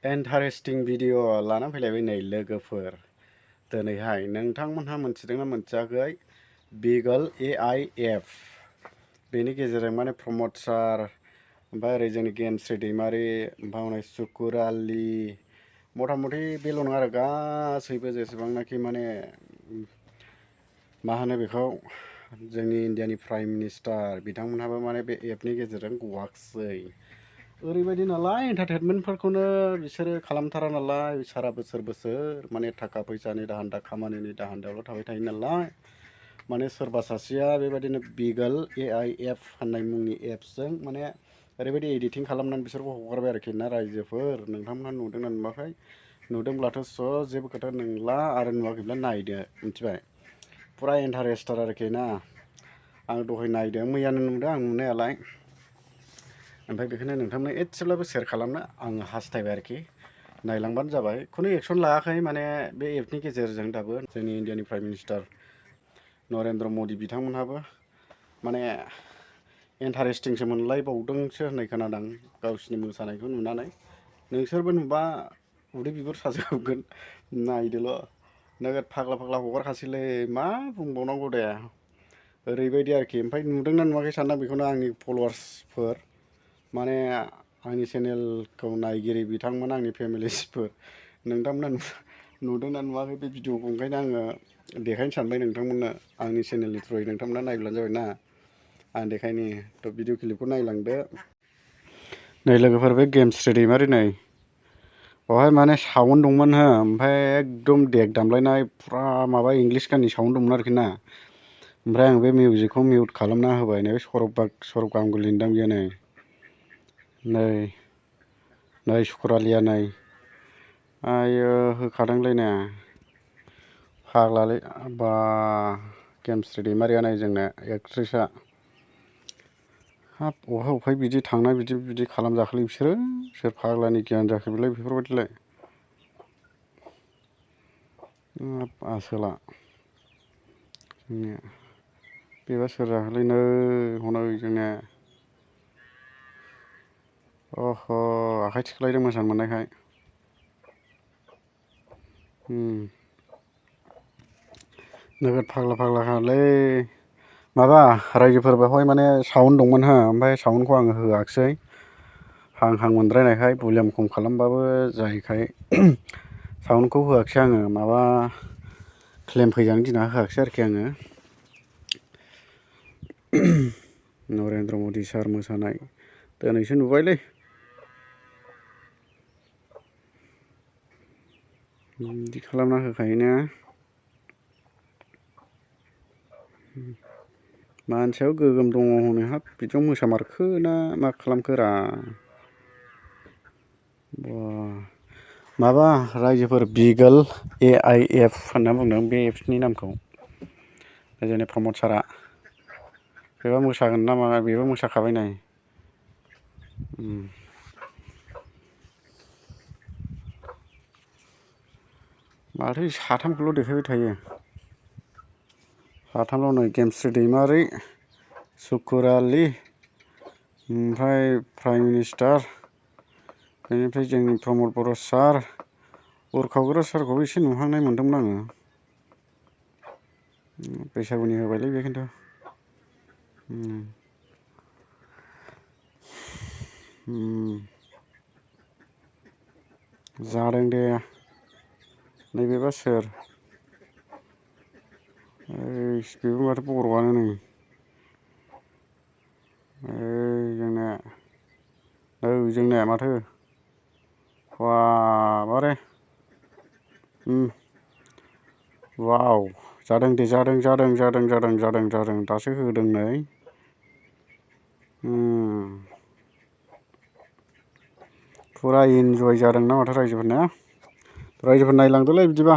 Interesting video लाना फैलायबाय नै लोगोफोर। दिनैहाय नोंथांमोनहा मोनथिदोंना मोनथियाखै बिगल AI एप बेनि गेजेरजों माने प्रमद सार ओमफ्राय ओरै जोंनि गेमस्रि दैमारि ओमफ्राय हनै सुकुर आली मथा मथि बेल' नङा आरो गासैबो जेसेबांनाखि माने मा होनो बेखौ जोंनि इण्डियानि प्राइम मिनिस्टार बिथांमोनहाबो माने बे एपनि गेजेरजों गवाखसै। ओरैबायदि नालाय एन्टारटेनमेन्टफोरखौनो बिसोरो खालामथारा नालाय सारा बोसोर बोसोर माने थाखा फैसानि दाहान्दा खामानिनि दाहान्दायावल' थाबाय थायो नालाय माने सोरबा सासेया बेबायदिनो बिगल AI एप होननाय मुंनि एप्सजों माने ओरैबायदि एडिटिं खालामनानै बिसोरखौ हगारबाय आरोखि ना रायजोफोर। नोंथांमोनहा नुदोंना नुवाखै? नुदोंब्लाथ' जेबो खोथा नंला आरो नुवाखैब्ला नायदो मिथिबाय। फुरा इन्टारेस्टार आरोखि ना। आं दहाय नायदों, मैयानो नुदों आं नुनायालाय। ओमफ्राय बेखौनो नोंथांनो एसेब्लाबो शेयार खालामनो आङो हास्थायबाय आरोखि। नायलांबानो जाबाय। खुनु एक्सन लायाखै माने बे एपनि गेजेरजों दाबो जोंनि इण्डियानि प्राइम मिनिस्टार नरेन्द्र मदि बिथांमोनहाबो माने इन्टारेस्टिंसो मोनलायबावदोंसो होननाय खोनादों गावसिनि मोसानायखौ नुनानै। नोंसोरबो नुबा उदै बिगुर साजोबगोन। नायदोल' नोगोद फाग्ला फाग्ला हगारखासैलै मा बुंबावनांगौ दे। ओरैबायदि आरोखि। ओमफ्राय नुदोंना नुवाखै सानदां बेखौनो आंनि फल'वार्सफोर माने आंनि चेनेलखौ नायगिरि बिथांमोन आंनि फेमिलिसफोर नोंथांमोना नुदोंना नुवाखै बे भिडिअखौ? ओंखायनो आङो देखायनो सानबाय नोंथांमोननो आंनि चेनेलनि थ्रुयै। नोंथांमोना नायब्लानो जाबाय ना आं देखायनि। थ' भिडिअ क्लिपखौ नायलांदो। नै लोगोफोर बे गेमस्रि दैमारि नै बेवहाय माने साउन्ड दंमोन हो, ओमफ्राय एकदम देक दामलायनाय फुरा माबा इंलिस गाननि साउन्ड दंमोन आरोखि ना। ओमफ्राय आं बे मिउजिकखौ मिउट खालामना होबाय। नै सौरभ गांगुली दां बेयो नै सुकुर आलिया नै आयो होखादोंलै नो फाग्लालै बा गेमस्रि दैमारिया नै जोंना एक्ट्रिसआ। हाब अहाय बिदि थांनाय बिदि खालामजाखोलै बिसोरो? सोर फाग्लानि गियान जाखो बेलाय बेफोरबायदिलाय? आसोला जोंनिया बेबा सोर जाखोलै? नै हनै जोंनिया अह' आखाइ थिखोलायदों मोजां मोननायखाय। नोगोद फाग्ला फाग्लाखालै। माबा रायजोफोर बेवहाय माने साउन्ड दंमोन हो, ओमफ्राय साउन्डखौ आङो होआखिसै हां मोनद्रायनायखाय भलिउम खम खालामबाबो जायैखाय साउन्डखौ होआखिसै आङो। माबा क्लेम फैजानो गिना होआखिसै आरोखि आङो। नरेन्द्र मदि सार मोसानाय दिनैसो नुबायलै। बिदि खालामना होखायोना। मानसियाबो गोगोम दङ हनै। हाब बिदियाव मोसामारखो ना मा खालामखोरा? माबा रायजोफोर बिगल AI एप होनना बुंदों बे एप्सनि नामखौ। जोंनि प्रमद सारआ बेबा मोसागोन ना मा? बेबो मोसाखाबाय नै। माथो साथामखौल' देखायबाय थायो। साथामल' नै गेमस्रि दैमारि, सुकुर आली, ओमफ्राय प्राइम मिनिस्टार, बेनिफ्राय जोंनि प्रमद बर' सार, उरखावग्रा सारखौबो एसे नुहांनाय मोनदोंमोन आङो। बैसागुनि होबायलै बे खिन्थु। जादों दे। नैबेबा सोर? बेबो माथो बर'आनो नै। जोंनिया माथो बारे वाव जादों दे जादों दासो होदों नै। फुरा इन्जय जादोंना माथो रायजोफोरना? रायजोफोर नायलांदोलै बिदिबा।